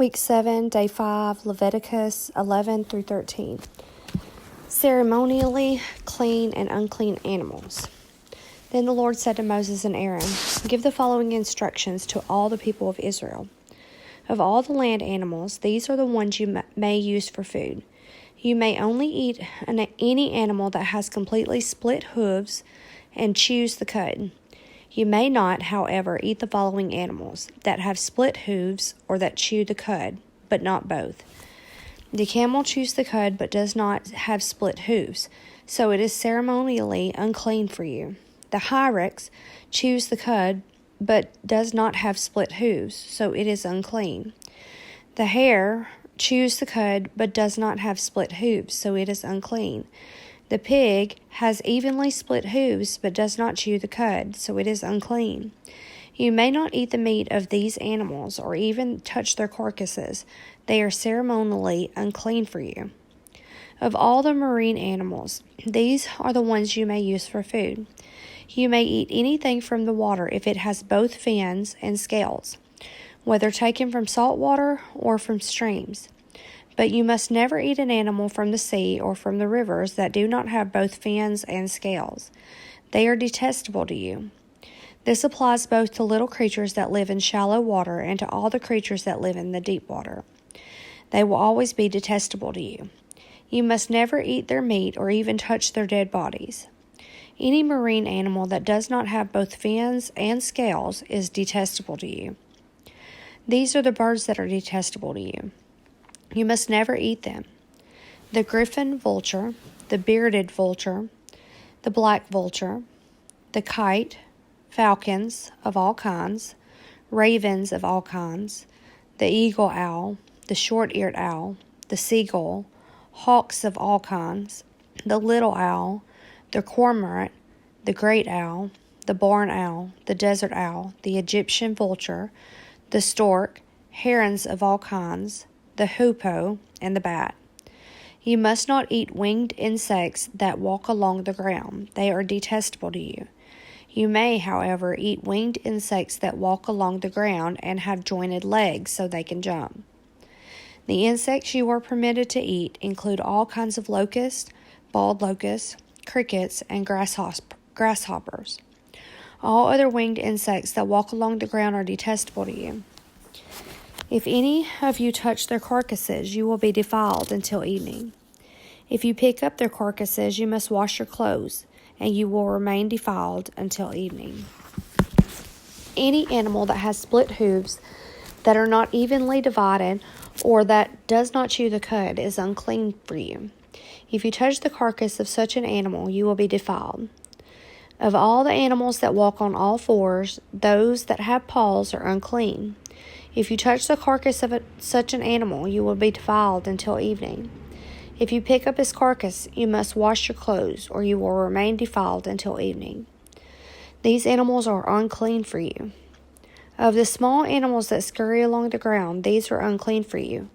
Week 7, Day 5, Leviticus 11 through 13. Ceremonially clean and unclean animals. Then the Lord said to Moses and Aaron, "Give the following instructions to all the people of Israel. Of all the land animals, these are the ones you may use for food. You may only eat any animal that has completely split hooves and chews the cud. You may not, however, eat the following animals: that have split hooves or that chew the cud, but not both. The camel chews the cud but does not have split hooves, so it is ceremonially unclean for you. The hyrax chews the cud but does not have split hooves, so it is unclean. The hare chews the cud but does not have split hooves, so it is unclean. The pig has evenly split hooves but does not chew the cud, so it is unclean. You may not eat the meat of these animals or even touch their carcasses. They are ceremonially unclean for you. Of all the marine animals, these are the ones you may use for food. You may eat anything from the water if it has both fins and scales, whether taken from salt water or from streams. But you must never eat an animal from the sea or from the rivers that do not have both fins and scales. They are detestable to you. This applies both to little creatures that live in shallow water and to all the creatures that live in the deep water. They will always be detestable to you. You must never eat their meat or even touch their dead bodies. Any marine animal that does not have both fins and scales is detestable to you. These are the birds that are detestable to you. You must never eat them: the griffin vulture, the bearded vulture, the black vulture, the kite, falcons of all kinds, ravens of all kinds, the eagle owl, the short-eared owl, the seagull, hawks of all kinds, the little owl, the cormorant, the great owl, the barn owl, the desert owl, the Egyptian vulture, the stork, herons of all kinds, the hoopoe, and the bat. You must not eat winged insects that walk along the ground. They are detestable to you. You may, however, eat winged insects that walk along the ground and have jointed legs so they can jump. The insects you are permitted to eat include all kinds of locusts, bald locusts, crickets, and grasshoppers. All other winged insects that walk along the ground are detestable to you. If any of you touch their carcasses, you will be defiled until evening. If you pick up their carcasses, you must wash your clothes, and you will remain defiled until evening. Any animal that has split hooves that are not evenly divided or that does not chew the cud is unclean for you. If you touch the carcass of such an animal, you will be defiled. Of all the animals that walk on all fours, those that have paws are unclean. If you touch the carcass of such an animal, you will be defiled until evening. If you pick up his carcass, you must wash your clothes, or you will remain defiled until evening. These animals are unclean for you. Of the small animals that scurry along the ground, these are unclean for you: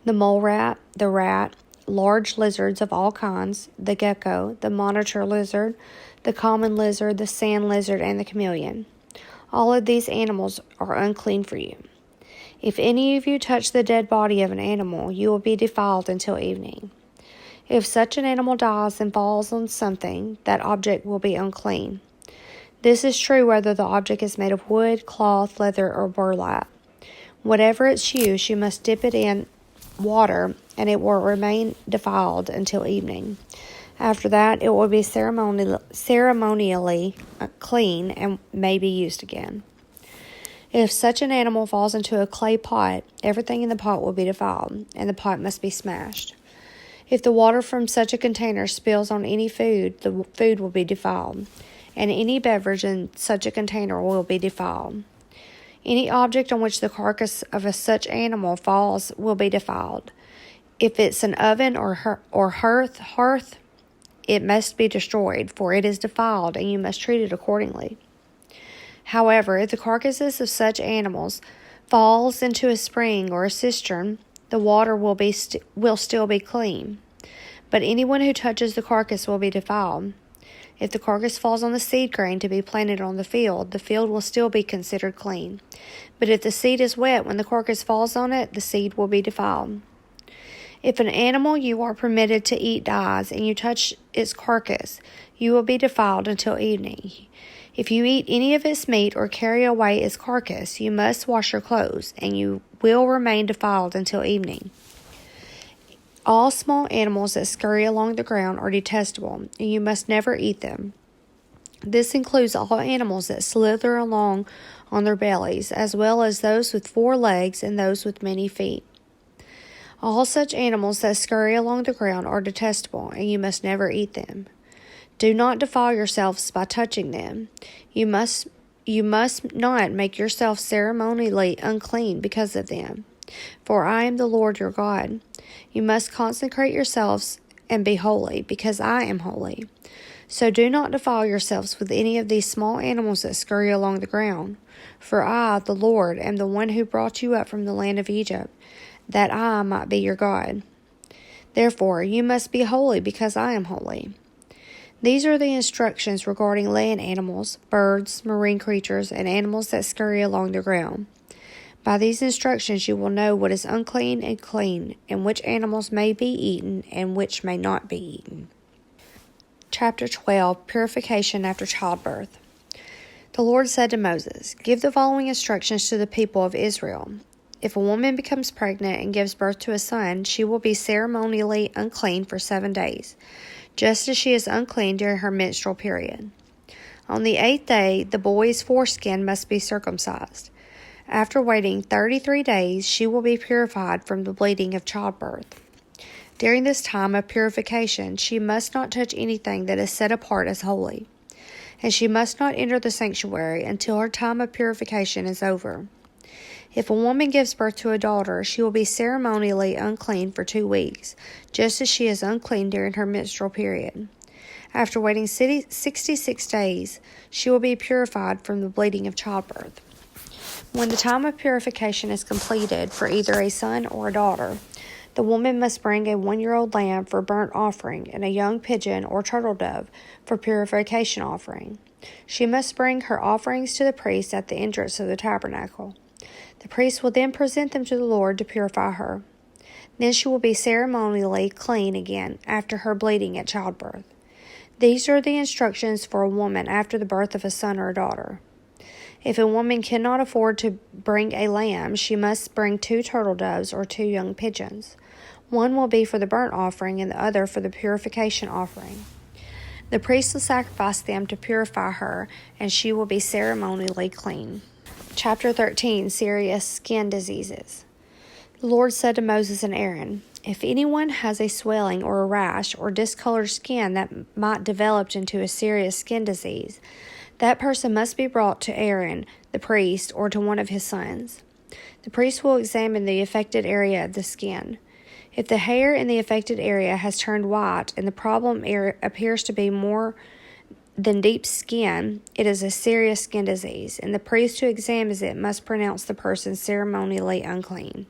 the mole rat, the rat, large lizards of all kinds, the gecko, the monitor lizard, the common lizard, the sand lizard, and the chameleon. All of these animals are unclean for you. If any of you touch the dead body of an animal, you will be defiled until evening. If such an animal dies and falls on something, that object will be unclean. This is true whether the object is made of wood, cloth, leather, or burlap. Whatever its use, you must dip it in water, and it will remain defiled until evening. After that, it will be ceremonially clean and may be used again. If such an animal falls into a clay pot, everything in the pot will be defiled, and the pot must be smashed. If the water from such a container spills on any food, the food will be defiled, and any beverage in such a container will be defiled. Any object on which the carcass of such animal falls will be defiled. If it's an oven or hearth, it must be destroyed, for it is defiled, and you must treat it accordingly. However, if the carcasses of such animals falls into a spring or a cistern, the water will still be clean. But anyone who touches the carcass will be defiled. If the carcass falls on the seed grain to be planted on the field will still be considered clean. But if the seed is wet when the carcass falls on it, the seed will be defiled. If an animal you are permitted to eat dies, and you touch its carcass, you will be defiled until evening. If you eat any of its meat or carry away its carcass, you must wash your clothes, and you will remain defiled until evening. All small animals that scurry along the ground are detestable, and you must never eat them. This includes all animals that slither along on their bellies, as well as those with 4 legs and those with many feet. All such animals that scurry along the ground are detestable, and you must never eat them. Do not defile yourselves by touching them. You must not make yourself ceremonially unclean because of them. For I am the Lord your God. You must consecrate yourselves and be holy, because I am holy. So do not defile yourselves with any of these small animals that scurry along the ground. For I, the Lord, am the one who brought you up from the land of Egypt, that I might be your God. Therefore, you must be holy, because I am holy. These are the instructions regarding land animals, birds, marine creatures, and animals that scurry along the ground. By these instructions you will know what is unclean and clean, and which animals may be eaten and which may not be eaten. Chapter 12, Purification after Childbirth. The Lord said to Moses, "Give the following instructions to the people of Israel. If a woman becomes pregnant and gives birth to a son, she will be ceremonially unclean for 7 days, just as she is unclean during her menstrual period. On the 8th day, the boy's foreskin must be circumcised. After waiting 33 days, she will be purified from the bleeding of childbirth. During this time of purification, she must not touch anything that is set apart as holy, and she must not enter the sanctuary until her time of purification is over. If a woman gives birth to a daughter, she will be ceremonially unclean for 2 weeks, just as she is unclean during her menstrual period. After waiting 66 days, she will be purified from the bleeding of childbirth. When the time of purification is completed for either a son or a daughter, the woman must bring a 1-year-old lamb for burnt offering and a young pigeon or turtle dove for purification offering. She must bring her offerings to the priest at the entrance of the tabernacle. The priest will then present them to the Lord to purify her. Then she will be ceremonially clean again after her bleeding at childbirth. These are the instructions for a woman after the birth of a son or a daughter. If a woman cannot afford to bring a lamb, she must bring 2 turtle doves or 2 young pigeons. One will be for the burnt offering and the other for the purification offering. The priest will sacrifice them to purify her, and she will be ceremonially clean. Chapter 13, Serious Skin Diseases. The Lord said to Moses and Aaron, "If anyone has a swelling or a rash or discolored skin that might develop into a serious skin disease, that person must be brought to Aaron, the priest, or to one of his sons. The priest will examine the affected area of the skin. If the hair in the affected area has turned white and the problem appears to be more than deep skin, it is a serious skin disease, and the priest who examines it must pronounce the person ceremonially unclean.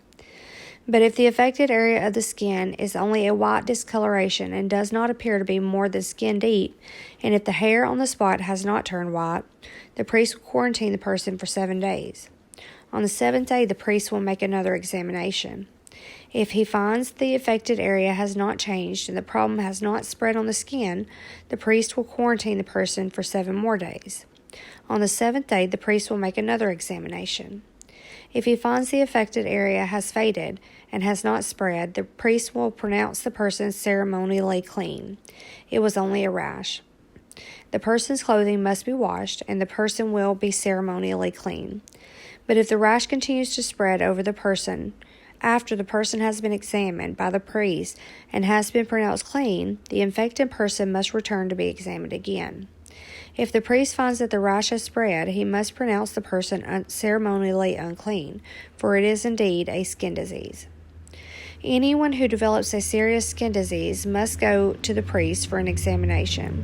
But if the affected area of the skin is only a white discoloration and does not appear to be more than skin deep, and if the hair on the spot has not turned white, the priest will quarantine the person for 7 days. On the 7th day, the priest will make another examination. If he finds the affected area has not changed and the problem has not spread on the skin, the priest will quarantine the person for 7 more days. On the 7th day, the priest will make another examination. If he finds the affected area has faded and has not spread, the priest will pronounce the person ceremonially clean. It was only a rash. The person's clothing must be washed, and the person will be ceremonially clean. But if the rash continues to spread over the person after the person has been examined by the priest and has been pronounced clean, the infected person must return to be examined again. If the priest finds that the rash has spread, he must pronounce the person ceremonially unclean, for it is indeed a skin disease. Anyone who develops a serious skin disease must go to the priest for an examination.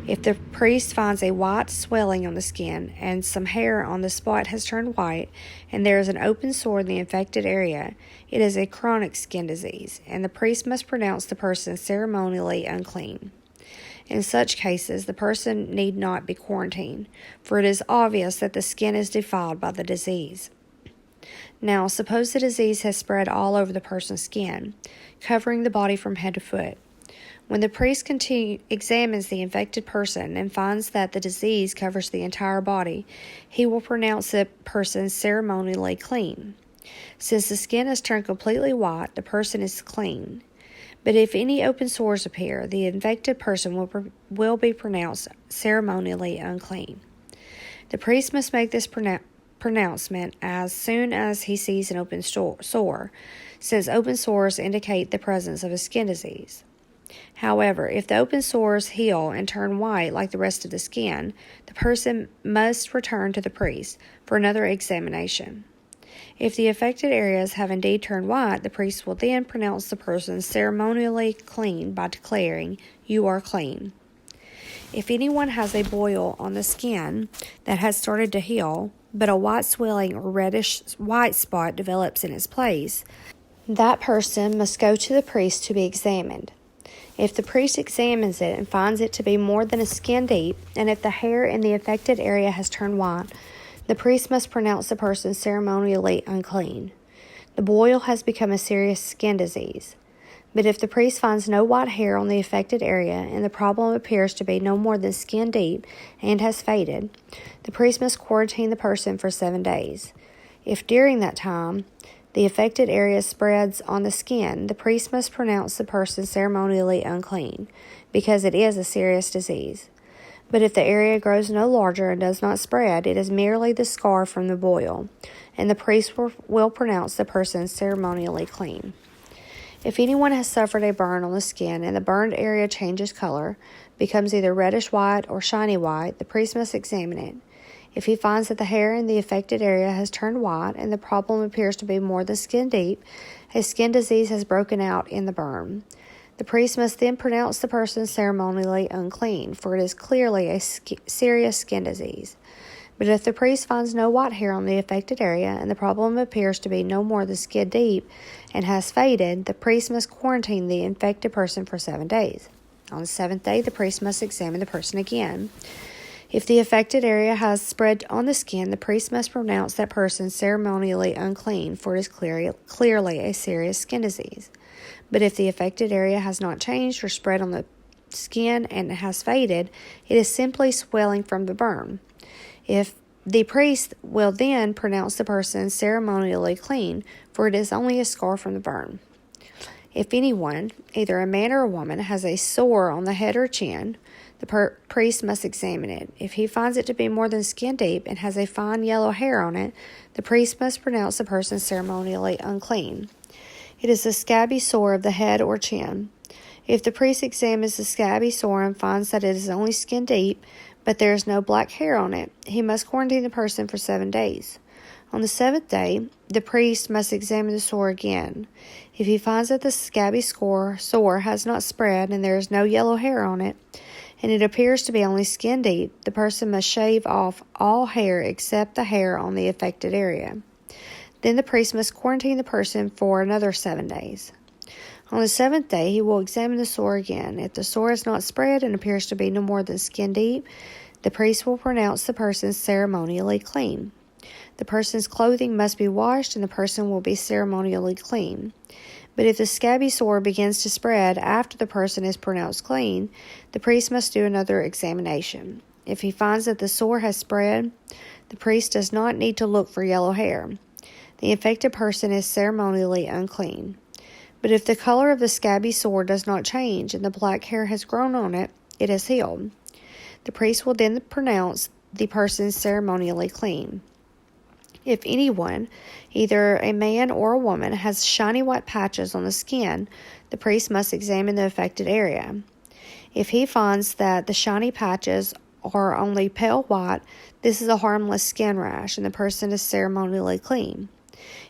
If the priest finds a white swelling on the skin and some hair on the spot has turned white and there is an open sore in the infected area, it is a chronic skin disease, and the priest must pronounce the person ceremonially unclean. In such cases, the person need not be quarantined, for it is obvious that the skin is defiled by the disease. Now, suppose the disease has spread all over the person's skin, covering the body from head to foot. When the priest examines the infected person and finds that the disease covers the entire body, he will pronounce the person ceremonially clean. Since the skin has turned completely white, the person is clean. But if any open sores appear, the infected person will be pronounced ceremonially unclean. The priest must make this pronouncement as soon as he sees an open sore, since open sores indicate the presence of a skin disease. However, if the open sores heal and turn white like the rest of the skin, the person must return to the priest for another examination. If the affected areas have indeed turned white, the priest will then pronounce the person ceremonially clean by declaring, "You are clean." If anyone has a boil on the skin that has started to heal, but a white swelling or reddish white spot develops in its place, that person must go to the priest to be examined. If the priest examines it and finds it to be more than a skin deep, and if the hair in the affected area has turned white, the priest must pronounce the person ceremonially unclean. The boil has become a serious skin disease. But if the priest finds no white hair on the affected area and the problem appears to be no more than skin deep and has faded, the priest must quarantine the person for 7 days. If during that time the affected area spreads on the skin, the priest must pronounce the person ceremonially unclean, because it is a serious disease. But if the area grows no larger and does not spread, it is merely the scar from the boil, and the priest will pronounce the person ceremonially clean. If anyone has suffered a burn on the skin and the burned area changes color, becomes either reddish white or shiny white, the priest must examine it. If he finds that the hair in the affected area has turned white and the problem appears to be more than skin deep, a skin disease has broken out in the burn. The priest must then pronounce the person ceremonially unclean, for it is clearly a serious skin disease. But if the priest finds no white hair on the affected area and the problem appears to be no more than skin deep and has faded, the priest must quarantine the infected person for 7 days. On the 7th day, the priest must examine the person again. If the affected area has spread on the skin, the priest must pronounce that person ceremonially unclean, for it is clearly a serious skin disease. But if the affected area has not changed or spread on the skin and has faded, it is simply swelling from the burn. If the priest will then pronounce the person ceremonially clean, for it is only a scar from the burn. If anyone, either a man or a woman, has a sore on the head or chin, the priest must examine it. If he finds it to be more than skin deep and has a fine yellow hair on it, the priest must pronounce the person ceremonially unclean. It is a scabby sore of the head or chin. If the priest examines the scabby sore and finds that it is only skin deep, but there is no black hair on it, he must quarantine the person for 7 days. On the 7th day, the priest must examine the sore again. If he finds that the scabby sore has not spread and there is no yellow hair on it, and it appears to be only skin deep, the person must shave off all hair except the hair on the affected area. Then the priest must quarantine the person for another 7 days. On the 7th day, he will examine the sore again. If the sore has not spread and appears to be no more than skin deep, the priest will pronounce the person ceremonially clean. The person's clothing must be washed and the person will be ceremonially clean. But if the scabby sore begins to spread after the person is pronounced clean, the priest must do another examination. If he finds that the sore has spread, the priest does not need to look for yellow hair. The infected person is ceremonially unclean. But if the color of the scabby sore does not change and the black hair has grown on it, it is healed. The priest will then pronounce the person ceremonially clean. If anyone, either a man or a woman, has shiny white patches on the skin, the priest must examine the affected area. If he finds that the shiny patches are only pale white, this is a harmless skin rash and the person is ceremonially clean.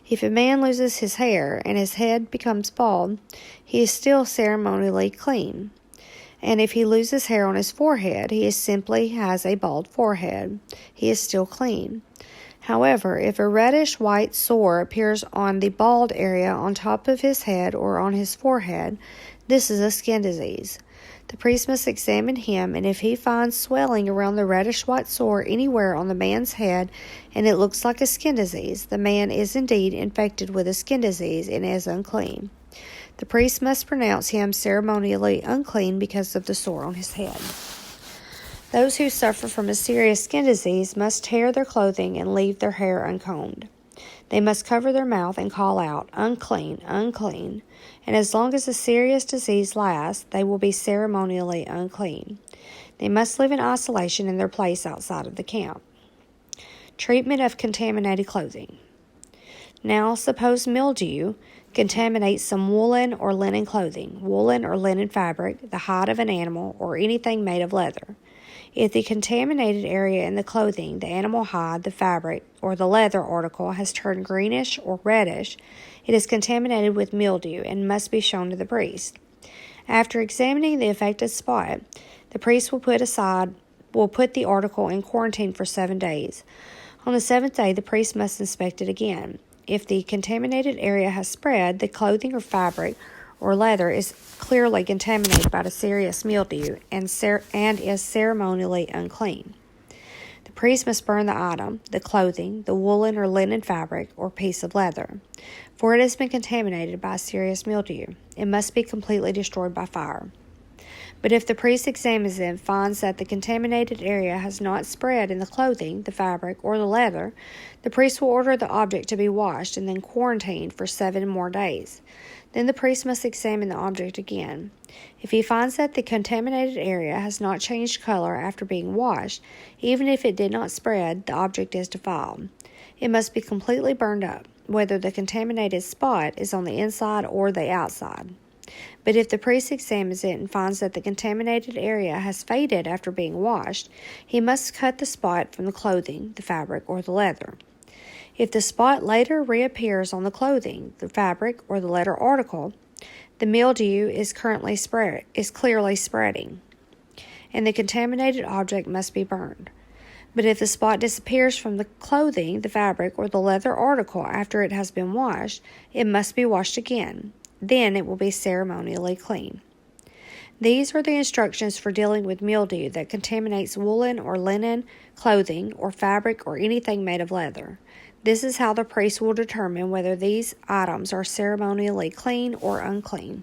If a man loses his hair and his head becomes bald, he is still ceremonially clean. And if he loses hair on his forehead, he simply has a bald forehead. He is still clean. However, if a reddish white sore appears on the bald area on top of his head or on his forehead, this is a skin disease. The priest must examine him, and if he finds swelling around the reddish-white sore anywhere on the man's head and it looks like a skin disease, the man is indeed infected with a skin disease and is unclean. The priest must pronounce him ceremonially unclean because of the sore on his head. Those who suffer from a serious skin disease must tear their clothing and leave their hair uncombed. They must cover their mouth and call out, "Unclean, unclean," and as long as the serious disease lasts, they will be ceremonially unclean. They must live in isolation in their place outside of the camp. Treatment of contaminated clothing. Now, suppose mildew contaminates some woolen or linen clothing, woolen or linen fabric, the hide of an animal, or anything made of leather. If the contaminated area in the clothing, the animal hide, the fabric, or the leather article has turned greenish or reddish, it is contaminated with mildew and must be shown to the priest. After examining the affected spot, the priest will put the article in quarantine for 7 days. On the 7th day, the priest must inspect it again. If the contaminated area has spread, the clothing or fabric or leather is clearly contaminated by the serious mildew and is ceremonially unclean. The priest must burn the item, the clothing, the woolen or linen fabric, or piece of leather, for it has been contaminated by serious mildew. It must be completely destroyed by fire. But if the priest examines it and finds that the contaminated area has not spread in the clothing, the fabric, or the leather, the priest will order the object to be washed and then quarantined for 7 more days. Then the priest must examine the object again. If he finds that the contaminated area has not changed color after being washed, even if it did not spread, the object is defiled. It must be completely burned up, whether the contaminated spot is on the inside or the outside. But if the priest examines it and finds that the contaminated area has faded after being washed, he must cut the spot from the clothing, the fabric, or the leather. If the spot later reappears on the clothing, the fabric, or the leather article, the mildew is clearly spreading, and the contaminated object must be burned. But if the spot disappears from the clothing, the fabric, or the leather article after it has been washed, it must be washed again. Then it will be ceremonially clean. These are the instructions for dealing with mildew that contaminates woolen or linen clothing or fabric or anything made of leather. This is how the priest will determine whether these items are ceremonially clean or unclean.